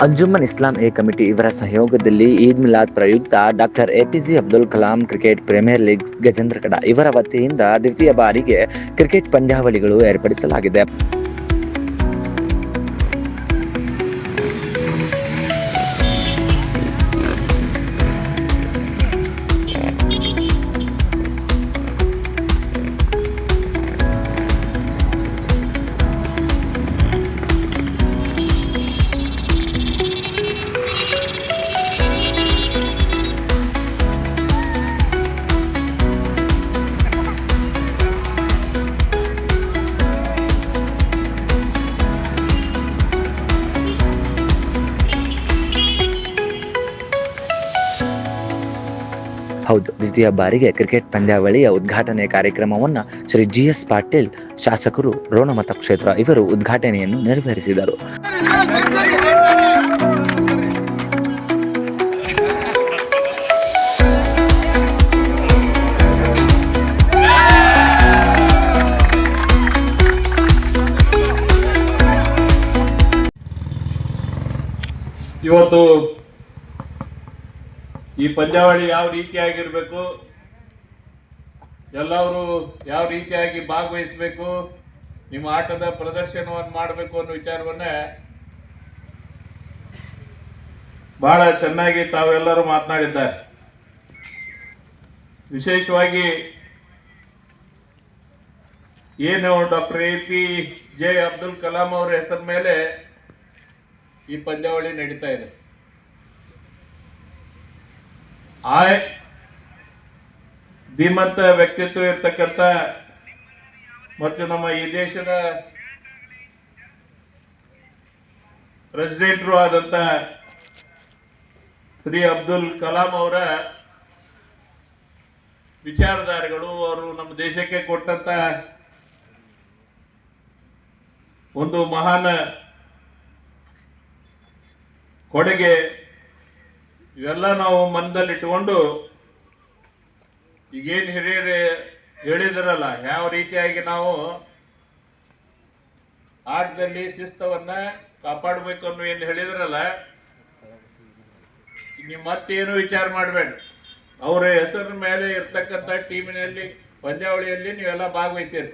Anjuman Islam A committee ಇವರ ಸಹಯೋಗದಲ್ಲಿ ಈದ್ ಮಿಲಾದ್ ಪ್ರಯುಕ್ತ doctor APJ Abdul Kalam cricket premier league Gajendragad ಇವರ ವತಿಯಿಂದ ದ್ವಿತೀಯ ಬಾರಿಗೆ ಕ್ರಿಕೆಟ್ ಪಂದ್ಯಾವಳಿಗಳು ಏರ್ಪಡಿಸಲಾಗಿದೆ. ಹೌದು, ದ್ವಿತೀಯ ಬಾರಿಗೆ ಕ್ರಿಕೆಟ್ ಪಂದ್ಯಾವಳಿಯ ಉದ್ಘಾಟನೆ ಕಾರ್ಯಕ್ರಮವನ್ನು ಶ್ರೀ GS ಪಾಟೀಲ್ ಶಾಸಕರು ರೋಣ ಮತಕ್ಷೇತ್ರ ಇವರು ಉದ್ಘಾಟನೆಯನ್ನು ನೆರವೇರಿಸಿದರು. ಇವತ್ತು ಈ ಪಂದ್ಯಾವಳಿ ಯಾವ ರೀತಿಯಾಗಿರಬೇಕು, ಎಲ್ಲರೂ ಯಾವ ರೀತಿಯಾಗಿ ಭಾಗವಹಿಸಬೇಕು, ನಿಮ್ಮ ಆಟದ ಪ್ರದರ್ಶನವನ್ನು ಮಾಡಬೇಕು ಅನ್ನೋ ವಿಚಾರವನ್ನ ಬಹಳ ಚೆನ್ನಾಗಿ ತಾವೆಲ್ಲರೂ ಮಾತನಾಡಿದ್ದಾರೆ. ವಿಶೇಷವಾಗಿ ಏನು ಡಾಕ್ಟರ್ APJ ಅಬ್ದುಲ್ ಕಲಾಂ ಅವರ ಹೆಸರ ಮೇಲೆ ಈ ಪಂದ್ಯಾವಳಿ ನಡೀತಾ ಇದೆ. ಧೀಮಂತ ವ್ಯಕ್ತಿತ್ವ ಇರ್ತಕ್ಕಂಥ ಮತ್ತು ನಮ್ಮ ಈ ದೇಶದ ಪ್ರೆಸಿಡೆಂಟ್ರು ಆದಂತ ಶ್ರೀ ಅಬ್ದುಲ್ ಕಲಾಂ ಅವರ ವಿಚಾರಧಾರೆಗಳು, ಅವರು ನಮ್ಮ ದೇಶಕ್ಕೆ ಕೊಟ್ಟಂತ ಒಂದು ಮಹಾನ್ ಕೊಡುಗೆ, ಇವೆಲ್ಲ ನಾವು ಮನದಲ್ಲಿಟ್ಟುಕೊಂಡು ಈಗೇನು ಹಿರಿಯರು ಹೇಳಿದ್ರಲ್ಲ, ಯಾವ ರೀತಿಯಾಗಿ ನಾವು ಆಟದಲ್ಲಿ ಶಿಸ್ತವನ್ನ ಕಾಪಾಡಬೇಕು ಅನ್ನೋ ಏನು ಹೇಳಿದ್ರಲ್ಲ, ನೀವು ಮತ್ತೇನು ವಿಚಾರ ಮಾಡಬೇಡಿ. ಅವರ ಹೆಸರಿನ ಮೇಲೆ ಇರ್ತಕ್ಕಂಥ ಟೀಮಿನಲ್ಲಿ ಪಂದ್ಯಾವಳಿಯಲ್ಲಿ ನೀವೆಲ್ಲ ಭಾಗವಹಿಸಿರಿ.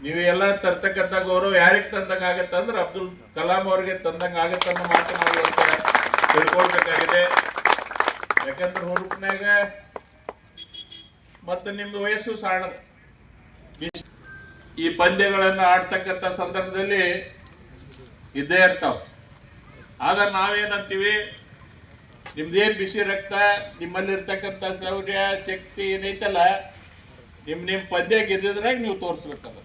ನೀವೆಲ್ಲ ತರ್ತಕ್ಕಂಥ ಗೌರವ ಯಾರಿಗೆ ತಂದಂಗೆ ಆಗತ್ತೆ ಅಂದ್ರೆ ಅಬ್ದುಲ್ ಕಲಾಂ ಅವ್ರಿಗೆ ತಂದಂಗೆ ಆಗತ್ತೆ ಅನ್ನೋ ಮಾತು ನಾವು ತಿಳ್ಕೊಳ್ಬೇಕಾಗಿದೆ. ಯಾಕಂದ್ರೆ ಹುರುಪಿನಾಗ ಮತ್ತು ನಿಮ್ದು ವಯಸ್ಸು ಸಣ್ಣ, ಈ ಪಂದ್ಯಗಳನ್ನು ಆಡ್ತಕ್ಕಂಥ ಸಂದರ್ಭದಲ್ಲಿ ಇದ್ದೇ ಇರ್ತಾವ. ಆಗ ನಾವೇನಂತೀವಿ, ನಿಮ್ದೇನು ಬಿಸಿ ರಕ್ತ, ನಿಮ್ಮಲ್ಲಿರ್ತಕ್ಕಂಥ ಶೌರ್ಯ ಶಕ್ತಿ ಏನೈತಲ್ಲ, ನಿಮ್ಮ ಪಂದ್ಯ ಗೆದ್ದಿದ್ರಾಗ ನೀವು ತೋರಿಸ್ಬೇಕಲ್ಲ.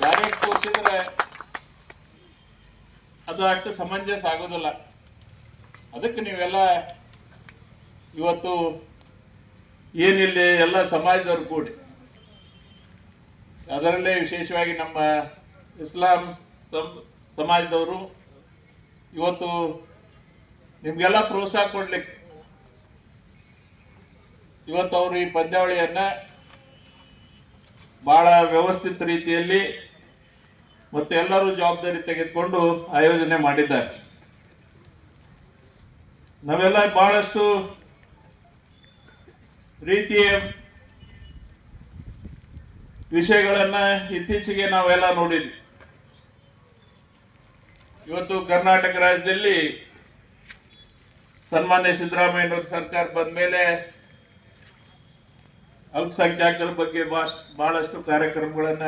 ಯಾರಿಗೆ ತೋರಿಸಿದ್ರೆ ಅದು ಅಷ್ಟು ಸಮಂಜಸ ಆಗೋದಿಲ್ಲ. ಅದಕ್ಕೆ ನೀವೆಲ್ಲ ಇವತ್ತು ಏನಿಲ್ಲಿ ಎಲ್ಲ ಸಮಾಜದವ್ರು ಕೂಡಿ, ಅದರಲ್ಲೇ ವಿಶೇಷವಾಗಿ ನಮ್ಮ ಇಸ್ಲಾಂ ಸಮಾಜದವರು ಇವತ್ತು ನಿಮಗೆಲ್ಲ ಪ್ರೋತ್ಸಾಹ ಕೊಡ್ಲಿಕ್ಕೆ ಇವತ್ತು ಅವರು ಈ ಪಂದ್ಯಾವಳಿಯನ್ನ ಬಹಳ ವ್ಯವಸ್ಥಿತ ರೀತಿಯಲ್ಲಿ ಮತ್ತು ಎಲ್ಲರೂ ಜವಾಬ್ದಾರಿ ತೆಗೆದುಕೊಂಡು ಆಯೋಜನೆ ಮಾಡಿದ್ದಾರೆ. ನಾವೆಲ್ಲ ಬಹಳಷ್ಟು ರೀತಿಯ ವಿಷಯಗಳನ್ನ ಇತ್ತೀಚೆಗೆ ನಾವೆಲ್ಲ ನೋಡಿದ್ವಿ. ಇವತ್ತು ಕರ್ನಾಟಕ ರಾಜ್ಯದಲ್ಲಿ ಸನ್ಮಾನ್ಯ ಸಿದ್ದರಾಮಯ್ಯನವರ ಸರ್ಕಾರ ಬಂದ ಮೇಲೆ ಅಲ್ಪಸಂಖ್ಯಾತರ ಬಗ್ಗೆ ಬಹಳಷ್ಟು ಕಾರ್ಯಕ್ರಮಗಳನ್ನ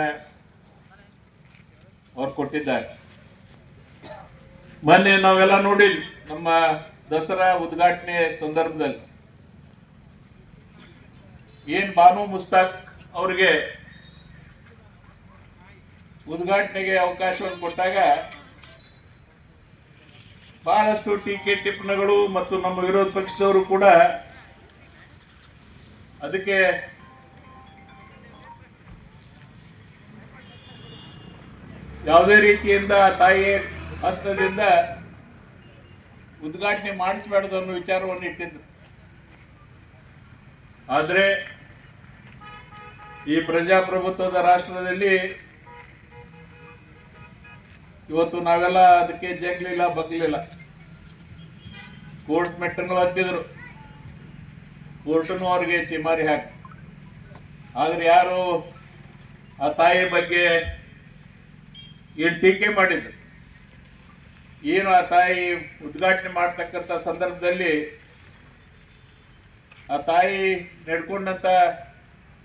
ಅವ್ರು ಕೊಟ್ಟಿದ್ದಾರೆ. ಮೊನ್ನೆ ನಾವೆಲ್ಲ ನೋಡಿದ್ವಿ, ನಮ್ಮ ದಸರಾ ಉದ್ಘಾಟನೆ ಸಂದರ್ಭದಲ್ಲಿ ಏನ್ ಬಾನು ಮುಸ್ತಾಕ್ ಅವ್ರಿಗೆ ಉದ್ಘಾಟನೆಗೆ ಅವಕಾಶವನ್ನು ಕೊಟ್ಟಾಗ ಬಹಳಷ್ಟು ಟೀಕೆ ಟಿಪ್ಪಣಿಗಳು ಮತ್ತು ನಮ್ಮ ವಿರೋಧ ಪಕ್ಷದವರು ಕೂಡ ಅದಕ್ಕೆ ಯಾವುದೇ ರೀತಿಯಿಂದ ತಾಯಿಯ ಹಸ್ತದಿಂದ ಉದ್ಘಾಟನೆ ಮಾಡಿಸಬಾರದು ಅನ್ನೋ ವಿಚಾರವನ್ನು ಇಟ್ಟಿದ್ರು. ಆದರೆ ಈ ಪ್ರಜಾಪ್ರಭುತ್ವದ ರಾಷ್ಟ್ರದಲ್ಲಿ ಇವತ್ತು ನಾವೆಲ್ಲ ಅದಕ್ಕೆ ಜಗ್ಲಿಲ್ಲ ಬಗ್ಲಿಲ್ಲ, ಕೋರ್ಟ್ ಮೆಟ್ಟನ್ನು ಹತ್ತಿದ್ರು, ಕೋರ್ಟನ್ನು ಅವ್ರಿಗೆ ಚಿಮಾರಿ ಹಾಕಿ. ಆದ್ರೆ ಯಾರು ಆ ತಾಯಿ ಬಗ್ಗೆ ಏನು ಟೀಕೆ ಮಾಡಿದ್ರು, ಏನು ಆ ತಾಯಿ ಉದ್ಘಾಟನೆ ಮಾಡ್ತಕ್ಕಂಥ ಸಂದರ್ಭದಲ್ಲಿ ಆ ತಾಯಿ ನಡ್ಕೊಂಡಂಥ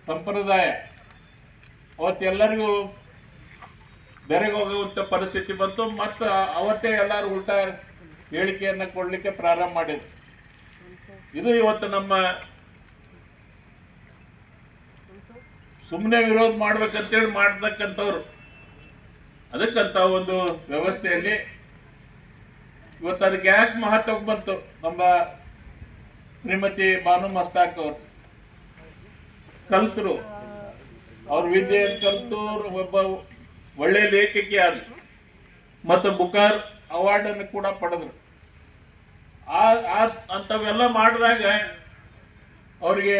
ಸಂಪ್ರದಾಯ ಅವತ್ತೆಲ್ಲರಿಗೂ ಬೆರಗೋಗುವಂಥ ಪರಿಸ್ಥಿತಿ ಬಂತು. ಮತ್ತು ಅವತ್ತೇ ಎಲ್ಲರೂ ಉಲ್ಟಾ ಹೇಳಿಕೆಯನ್ನು ಕೊಡಲಿಕ್ಕೆ ಪ್ರಾರಂಭ ಮಾಡಿದ್ರು. ಇದು ಇವತ್ತು ನಮ್ಮ ಸುಮ್ಮನೆ ವಿರೋಧ ಮಾಡ್ಬೇಕಂತೇಳಿ ಮಾಡ್ತಕ್ಕಂಥವ್ರು. ಅದಕ್ಕಂತ ಒಂದು ವ್ಯವಸ್ಥೆಯಲ್ಲಿ ಇವತ್ತು ಅದಕ್ಕೆ ಯಾಕೆ ಮಹತ್ವ ಬಂತು, ನಮ್ಮ ಶ್ರೀಮತಿ ಬಾನು ಮಸ್ತಾಕ್ ಅವರು ಕಲ್ತರು, ಅವ್ರ ವಿದ್ಯೆಯನ್ನು ಕಲ್ತು ಒಬ್ಬ ಒಳ್ಳೆ ಲೇಖಕಿ ಆದ್ರು ಮತ್ತು ಬುಕಾರ್ ಅವಾರ್ಡನ್ನು ಕೂಡ ಪಡೆದ್ರು. ಅಂಥವೆಲ್ಲ ಮಾಡಿದಾಗ ಅವ್ರಿಗೆ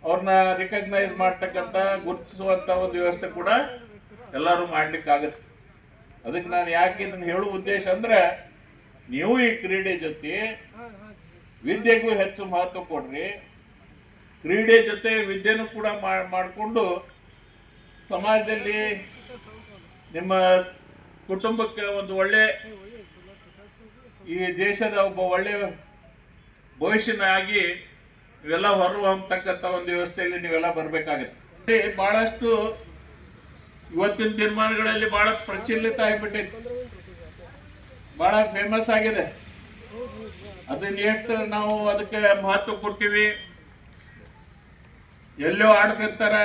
ಅವ್ರನ್ನ ರಿಕಗ್ನೈಸ್ ಮಾಡ್ತಕ್ಕಂಥ ಗುರುತಿಸುವಂಥ ಒಂದು ವ್ಯವಸ್ಥೆ ಕೂಡ ಎಲ್ಲರೂ ಮಾಡ್ಲಿಕ್ಕಾಗತ್ತೆ. ಅದಕ್ಕೆ ನಾನು ಯಾಕೆ ಇದನ್ನು ಹೇಳುವ ಉದ್ದೇಶ ಅಂದ್ರೆ, ನೀವು ಈ ಕ್ರೀಡೆ ಜೊತೆ ವಿದ್ಯೆಗೂ ಹೆಚ್ಚು ಮಹತ್ವ ಕೊಡ್ರಿ, ಕ್ರೀಡೆ ಜೊತೆ ವಿದ್ಯೆನೂ ಕೂಡ ಮಾಡಿಕೊಂಡು ಸಮಾಜದಲ್ಲಿ ನಿಮ್ಮ ಕುಟುಂಬಕ್ಕೆ ಒಂದು ಒಳ್ಳೆ, ಈ ದೇಶದ ಒಬ್ಬ ಒಳ್ಳೆ ಭವಿಷ್ಯನಾಗಿ ಇವೆಲ್ಲ ಹೊರಹೊಮ್ಮತಕ್ಕಂಥ ಒಂದು ವ್ಯವಸ್ಥೆಯಲ್ಲಿ ನೀವೆಲ್ಲ ಬರಬೇಕಾಗುತ್ತೆ. ಬಹಳಷ್ಟು ಇವತ್ತಿನ ತೀರ್ಮಾನಗಳಲ್ಲಿ ಬಹಳ ಪ್ರಚಲಿತ ಆಗಿಬಿಟ್ಟೈತಿ, ಬಹಳ ಫೇಮಸ್ ಆಗಿದೆ. ಅದನ್ನ ಎಷ್ಟು ನಾವು ಅದಕ್ಕೆ ಮಹತ್ವ ಕೊಡ್ತೀವಿ. ಎಲ್ಲೋ ಆಡ್ತಿರ್ತಾರೆ,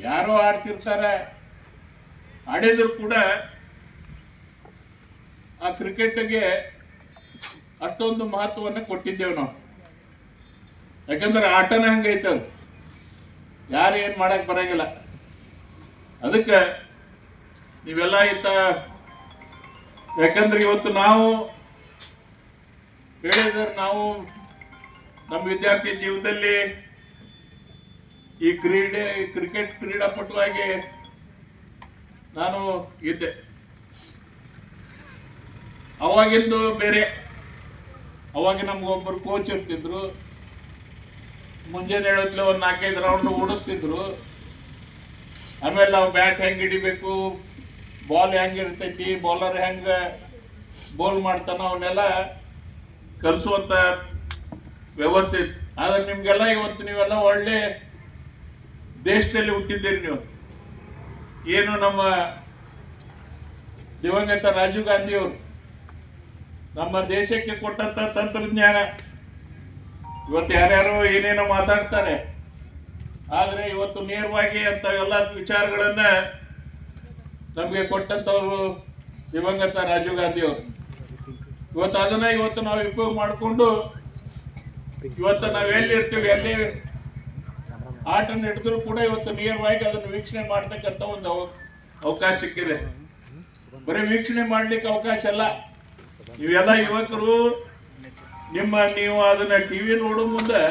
ಯಾರೋ ಆಡ್ತಿರ್ತಾರೆ, ಆಡಿದ್ರು ಕೂಡ ಆ ಕ್ರಿಕೆಟ್ಗೆ ಅಷ್ಟೊಂದು ಮಹತ್ವವನ್ನು ಕೊಟ್ಟಿದ್ದೇವೆ ನಾವು. ಯಾಕಂದ್ರೆ ಆಟನ ಹಂಗೈತೆ, ಅದು ಯಾರು ಏನು ಮಾಡಕ್ ಬರಂಗಿಲ್ಲ. ಅದಕ್ಕೆ ನೀವೆಲ್ಲ ಯಾಕಂದ್ರೆ ಇವತ್ತು ನಾವು ಹೇಳಿದ್ರೆ, ನಾವು ನಮ್ಮ ವಿದ್ಯಾರ್ಥಿ ಜೀವನದಲ್ಲಿ ಈ ಕ್ರಿಕೆಟ್ ಕ್ರೀಡಾಪಟುವಾಗಿ ನಾನು ಇದ್ದೆ. ಅವಾಗಿಂದು ಬೇರೆ, ಅವಾಗ ನಮ್ಗೊಬ್ಬರು ಕೋಚ್ ಇರ್ತಿದ್ರು, ಮುಂಜಾನೆ ಹೇಳತ್ಲೆ ಒಂದು 4-5 ರೌಂಡ್ ಓಡಿಸ್ತಿದ್ರು. ಆಮೇಲೆ ನಾವು ಬ್ಯಾಟ್ ಹೆಂಗೆ ಹಿಡಿಬೇಕು, ಬಾಲ್ ಹೆಂಗಿರ್ತೈತಿ, ಬೌಲರ್ ಹೆಂಗೆ ಬೌಲ್ ಮಾಡ್ತಾನೋ ಅವನ್ನೆಲ್ಲ ಕಲಿಸುವಂಥ ವ್ಯವಸ್ಥೆ ಇತ್ತು. ಆದ್ರೆ ನಿಮ್ಗೆಲ್ಲ ಇವತ್ತು ನೀವೆಲ್ಲ ಒಳ್ಳೆ ದೇಶದಲ್ಲಿ ಹುಟ್ಟಿದ್ದೀರಿ. ನೀವು ಏನು ನಮ್ಮ ದಿವಂಗತ ರಾಜೀವ್ ಗಾಂಧಿ ಅವರು ನಮ್ಮ ದೇಶಕ್ಕೆ ಕೊಟ್ಟಂತ ತಂತ್ರಜ್ಞಾನ, ಇವತ್ತು ಯಾರ್ಯಾರೋ ಏನೇನೋ ಮಾತಾಡ್ತಾರೆ, ಆದ್ರೆ ಇವತ್ತು ನೇರವಾಗಿ ಅಂತ ಎಲ್ಲ ವಿಚಾರಗಳನ್ನ ನಮಗೆ ಕೊಟ್ಟಂತವ್ರು ದಿವಂಗತ ರಾಜೀವ್ ಗಾಂಧಿ ಅವರು. ಇವತ್ತು ಅದನ್ನ ಇವತ್ತು ನಾವು ಉಪಯೋಗ ಮಾಡಿಕೊಂಡು ಇವತ್ತು ನಾವು ಎಲ್ಲಿ ಇರ್ತೀವಿ, ಎಲ್ಲಿ ಆಟ ನಡೆದ್ರು ಕೂಡ ಇವತ್ತು ನೇರವಾಗಿ ಅದನ್ನು ವೀಕ್ಷಣೆ ಮಾಡ್ತಕ್ಕಂಥ ಒಂದು ಅವಕಾಶ ಸಿಕ್ಕಿದೆ. ಬರೀ ವೀಕ್ಷಣೆ ಮಾಡ್ಲಿಕ್ಕೆ ಅವಕಾಶ ಅಲ್ಲ, ನೀವೆಲ್ಲ ಯುವಕರು ನೀವು ಅದನ್ನ ಟಿವಿ ನೋಡೋ ಮುಂದೆ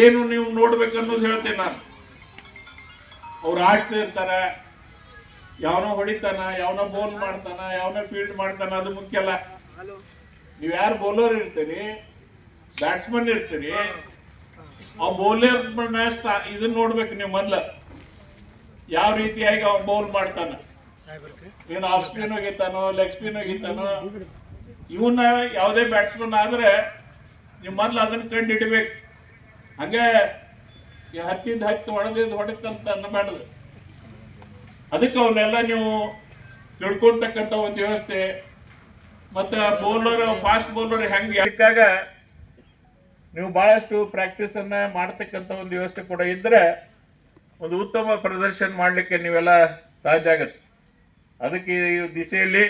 ಏನು ನೀವು ನೋಡ್ಬೇಕನ್ನೋದು ಹೇಳ್ತೇನೆ ನಾನು. ಅವ್ರು ಆಡ್ತಾ ಇರ್ತಾರ, ಯಾವನೋ ಹೊಡಿತಾನ, ಯಾವನೋ ಬೌಲ್ ಮಾಡ್ತಾನ, ಯಾವನೋ ಫೀಲ್ಡ್ ಮಾಡ್ತಾನ, ಅದು ಮುಖ್ಯ ಅಲ್ಲ. ನೀವು ಯಾರು ಬೌಲರ್ ಇರ್ತೀರಿ, ಬ್ಯಾಟ್ಸ್ಮನ್ ಇರ್ತೀರಿ, ಆ ಬೌಲರ್ ಇದನ್ನ ನೋಡ್ಬೇಕು ನೀವು. ಮೊದ್ಲ ಯಾವ ರೀತಿಯಾಗಿ ಅವ್ನು ಬೌಲ್ ಮಾಡ್ತಾನ, ಏನು ಆಫ್ ಸ್ಪಿನ್ ಹೋಗಿತಾನೋ, ಲೆಗ್ ಸ್ಪಿನ್ ಹೋಗಿತಾನೋ, ಇವನ್ನ ಯಾವುದೇ ಬ್ಯಾಟ್ಸ್ಮನ್ ಆದ್ರೆ ನೀವು ಮೊದ್ಲು ಅದನ್ನ ಕಂಡು ಹಿಡಿಬೇಕು. ಹಂಗೆ ಹತ್ತು ಹೊಡೆದಂತ ಅನ್ನಬಾರ್ದು. ಅದಕ್ಕೆ ಅವನ್ನೆಲ್ಲ ನೀವು ತಿಳ್ಕೊಳ್ತಕ್ಕಂಥ ಒಂದು ವ್ಯವಸ್ಥೆ. ಮತ್ತೆ ಬೌಲರ್, ಫಾಸ್ಟ್ ಬೌಲರ್ ಹೆಂಗೆ ಅದಕ್ಕಾಗ ನೀವು ಬಹಳಷ್ಟು ಪ್ರಾಕ್ಟೀಸ್ ಅನ್ನ ಮಾಡ್ತಕ್ಕಂಥ ಒಂದು ವ್ಯವಸ್ಥೆ ಕೂಡ ಇದ್ರೆ ಒಂದು ಉತ್ತಮ ಪ್ರದರ್ಶನ ಮಾಡಲಿಕ್ಕೆ ನೀವೆಲ್ಲ ಸಾಧ್ಯ ಆಗತ್ತೆ. ಅದಕ್ಕೆ ಈ ದಿಶೆಯಲ್ಲಿ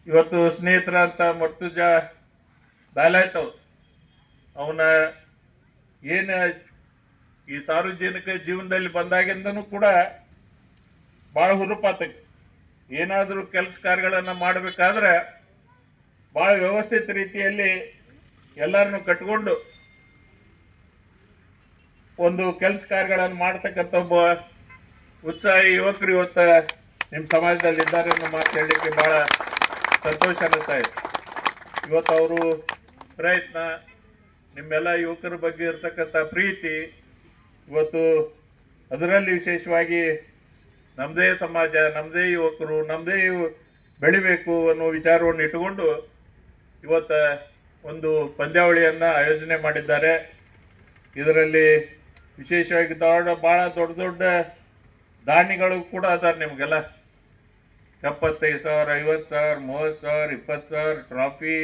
ಇವತ್ತು ಸ್ನೇಹಿತರ ಅಂತ ಮರ್ತುಜ ಬಾಲಾಯ್ತವ್ ಅವನ ಏನು ಈ ಸಾರ್ವಜನಿಕ ಜೀವನದಲ್ಲಿ ಬಂದಾಗಿಂದನೂ ಕೂಡ ಭಾಳ ಹುರುಪಾತಕ್ಕೆ ಏನಾದರೂ ಕೆಲಸ ಕಾರ್ಯಗಳನ್ನು ಮಾಡಬೇಕಾದ್ರೆ ಭಾಳ ವ್ಯವಸ್ಥಿತ ರೀತಿಯಲ್ಲಿ ಎಲ್ಲರನ್ನು ಕಟ್ಕೊಂಡು ಒಂದು ಕೆಲಸ ಕಾರ್ಯಗಳನ್ನು ಮಾಡ್ತಕ್ಕಂಥ ಒಬ್ಬ ಉತ್ಸಾಹಿ ಯುವಕರು ಇವತ್ತು ನಿಮ್ಮ ಸಮಾಜದಲ್ಲಿ ಇದ್ದಾರೆ ಅನ್ನೋ ಮಾತು ಹೇಳಲಿಕ್ಕೆ ಭಾಳ ಸಂತೋಷ ಅನ್ನಿಸ್ತಾ ಇದೆ. ಇವತ್ತು ಅವರು ಪ್ರಯತ್ನ, ನಿಮ್ಮೆಲ್ಲ ಯುವಕರ ಬಗ್ಗೆ ಇರ್ತಕ್ಕಂಥ ಪ್ರೀತಿ, ಇವತ್ತು ಅದರಲ್ಲಿ ವಿಶೇಷವಾಗಿ ನಮ್ಮದೇ ಸಮಾಜ, ನಮ್ಮದೇ ಯುವಕರು, ನಮ್ಮದೇ ಬೆಳಿಬೇಕು ಅನ್ನೋ ವಿಚಾರವನ್ನು ಇಟ್ಟುಕೊಂಡು ಇವತ್ತು ಒಂದು ಪಂದ್ಯಾವಳಿಯನ್ನು ಆಯೋಜನೆ ಮಾಡಿದ್ದಾರೆ. ಇದರಲ್ಲಿ ವಿಶೇಷವಾಗಿ ಭಾಳ ದೊಡ್ಡ ದೊಡ್ಡ ದಾನಿಗಳು ಕೂಡ ಅದಾರೆ. ನಿಮಗೆಲ್ಲ 75,000, 50,000, 30,000, 20,000 ಟ್ರಾಫಿ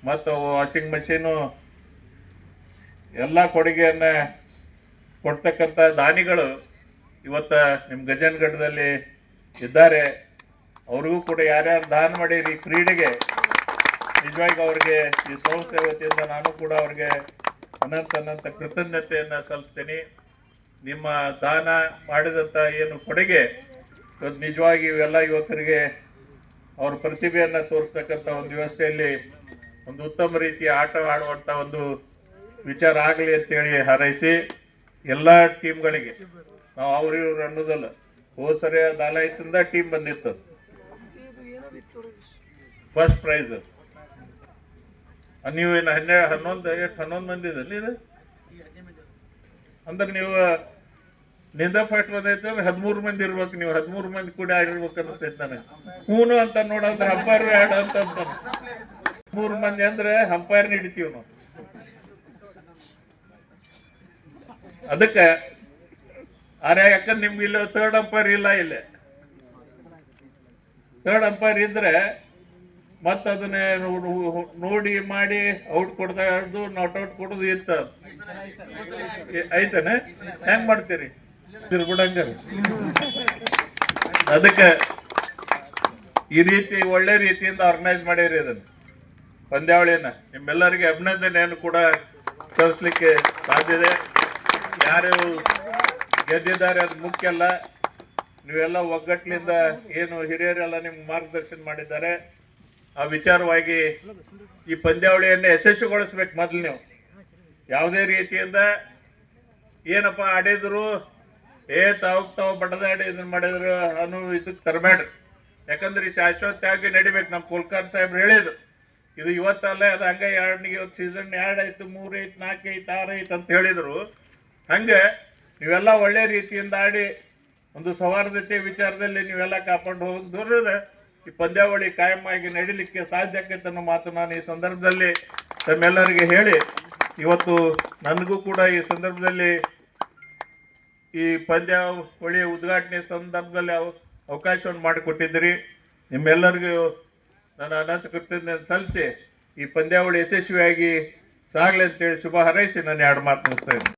ಮತ್ತು ವಾಷಿಂಗ್ ಮಷೀನು ಎಲ್ಲ ಕೊಡುಗೆಯನ್ನು ಕೊಡ್ತಕ್ಕಂಥ ದಾನಿಗಳು ಇವತ್ತು ನಿಮ್ಮ ಗಜನಗಢದಲ್ಲಿ ಇದ್ದಾರೆ. ಅವ್ರಿಗೂ ಕೂಡ ಯಾರ್ಯಾರು ದಾನ ಮಾಡಿರಿ ಕ್ರೀಡೆಗೆ, ನಿಜವಾಗಿ ಅವ್ರಿಗೆ ಈ ಸಂಸ್ಥೆ ವತಿಯಿಂದ ನಾನು ಕೂಡ ಅವ್ರಿಗೆ ಅನಂತ ಕೃತಜ್ಞತೆಯನ್ನು ಸಲ್ಲಿಸ್ತೀನಿ. ನಿಮ್ಮ ದಾನ ಮಾಡಿದಂಥ ಏನು ಕೊಡುಗೆ ನಿಜವಾಗಿ ಇವೆಲ್ಲ ಯುವಕರಿಗೆ ಅವ್ರ ಪ್ರತಿಭೆಯನ್ನು ತೋರಿಸ್ತಕ್ಕಂಥ ಒಂದು ವ್ಯವಸ್ಥೆಯಲ್ಲಿ ಒಂದು ಉತ್ತಮ ರೀತಿಯ ಆಟ ಆಡುವಂಥ ಒಂದು ವಿಚಾರ ಆಗಲಿ ಅಂತೇಳಿ ಹಾರೈಸಿ ಎಲ್ಲ ಟೀಮ್ಗಳಿಗೆ ನಾವು ಇವ್ರು ಅನ್ನೋದಲ್ಲ. ಹೋದ ಸರಿ ನಾಲ್ಕರಿಂದ ಟೀಮ್ ಬಂದಿತ್ತು, ಫಸ್ಟ್ ಪ್ರೈಸ್. ನೀವೇನು 11 ಮಂದಿ ಇದಲ್ಲಿ ಇದು ಅಂದ್ರೆ ನೀವು ನಿಂದ ಫಸ್ಟ್ ಬಂದೈತೆ ಅಂದ್ರೆ 13 ಮಂದಿ ಇರ್ಬೇಕು. ನೀವು 13 ಮಂದಿ ಕೂಡ ಆಡಿರ್ಬೇಕು ಅನಿಸ್ತೈತೆ ನನಗೆ. ಹೂನು ಅಂತ ನೋಡಂದ್ರೆ ಅಂಪೈರ್ ಆಡ ಅಂತ 3 ಮಂದಿ ಅಂದ್ರೆ ಅಂಪೈರ್ ಹಿಡಿತೀವಿ ನಾವು. ಅದಕ್ಕೆ ಯಾಕಂದ್ರೆ ನಿಮ್ಗೆ ಇಲ್ಲ ಥರ್ಡ್ ಅಂಪೈರ್ ಇಲ್ಲ. ಇಲ್ಲಿ ಥರ್ಡ್ ಅಂಪೈರ್ ಇದ್ರೆ ಮತ್ತೆ ಅದನ್ನೇ ನೋಡಿ ಮಾಡಿ ಔಟ್ ಕೊಡ್ತಾ ಇರೋದು, ನಾಟ್ ಔಟ್ ಕೊಡೋದು ಇತ್ತ ಐತನೆ. ಹೆಂಗ್ ಮಾಡ್ತೀರಿ ತಿರ್ಬಿಡಂಗ? ಅದಕ್ಕೆ ಈ ರೀತಿ ಒಳ್ಳೆ ರೀತಿಯಿಂದ ಆರ್ಗನೈಸ್ ಮಾಡಿರಿ ಅದನ್ನು ಪಂದ್ಯಾವಳಿಯನ್ನ. ನಿಮ್ಮೆಲ್ಲರಿಗೆ ಅಭಿನಂದನೆಯನ್ನು ಕೂಡ ಸಲ್ಲಿಸಲಿಕ್ಕೆ ಸಾಧ್ಯತೆ. ಯಾರು ಗೆದ್ದಿದ್ದಾರೆ ಅದು ಮುಖ್ಯ ಅಲ್ಲ. ನೀವೆಲ್ಲ ಒಗ್ಗಟ್ಟಿನಿಂದ ಏನು ಹಿರಿಯರೆಲ್ಲ ನಿಮ್ಗೆ ಮಾರ್ಗದರ್ಶನ ಮಾಡಿದ್ದಾರೆ, ಆ ವಿಚಾರವಾಗಿ ಈ ಪಂದ್ಯಾವಳಿಯನ್ನು ಯಶಸ್ವಿಗೊಳಿಸ್ಬೇಕು. ಮೊದಲು ನೀವು ಯಾವುದೇ ರೀತಿಯಿಂದ ಏನಪ್ಪ ಆಡಿದ್ರು ತಾವು ಬಡದಾಡಿ ಇದನ್ನ ಮಾಡಿದ್ರು ಅನ್ನೋ ಇದಕ್ಕೆ ತರಬೇಡ್ರಿ. ಯಾಕಂದ್ರೆ ಶಾಶ್ವತವಾಗಿ ನಡಿಬೇಕು. ನಮ್ಮ ಕುಲ್ಕರ್ಣಿ ಸಾಹೇಬ್ರು ಹೇಳಿದ್ರು, ಇದು ಇವತ್ತಲ್ಲೇ ಅದು ಹಂಗೆ ಇವತ್ತು ಸೀಸನ್ 2 ಆಯ್ತು, 3 ಐತು, 4 ಐತು, 6 ಐತು ಅಂತ ಹೇಳಿದ್ರು. ಹಂಗೆ ನೀವೆಲ್ಲ ಒಳ್ಳೆ ರೀತಿಯಿಂದ ಆಡಿ ಒಂದು ಸೌಹಾರ್ದತೆ ವಿಚಾರದಲ್ಲಿ ನೀವೆಲ್ಲ ಕಾಪಾಡು ಹೋಗೋದ್ರಿಂದ ಈ ಪಂದ್ಯಾವಳಿ ಕಾಯಮಾಗಿ ನಡೀಲಿಕ್ಕೆ ಸಾಧ್ಯ ಆಕೈತೆ ಅನ್ನೋ ಮಾತು ನಾನು ಈ ಸಂದರ್ಭದಲ್ಲಿ ತಮ್ಮೆಲ್ಲರಿಗೆ ಹೇಳಿ, ಇವತ್ತು ನನಗೂ ಕೂಡ ಈ ಸಂದರ್ಭದಲ್ಲಿ ಈ ಪಂದ್ಯಾವಳಿಯ ಉದ್ಘಾಟನೆ ಸಂದರ್ಭದಲ್ಲಿ ಅವಕಾಶವನ್ನು ಮಾಡಿಕೊಟ್ಟಿದ್ದೀರಿ. ನಿಮ್ಮೆಲ್ಲರಿಗೂ ನಾನು ಅನಂತ ಕೃತಜ್ಞತೆ ಸಲ್ಲಿಸಿ ಈ ಪಂದ್ಯಾವಳಿ ಯಶಸ್ವಿಯಾಗಿ ಸಾಗಲಿ ಅಂತೇಳಿ ಶುಭ ಹಾರೈಸಿ ನಾನು 2 ಮಾತು ಮುಗಿಸ್ತಾ ಇದ್ದೀನಿ.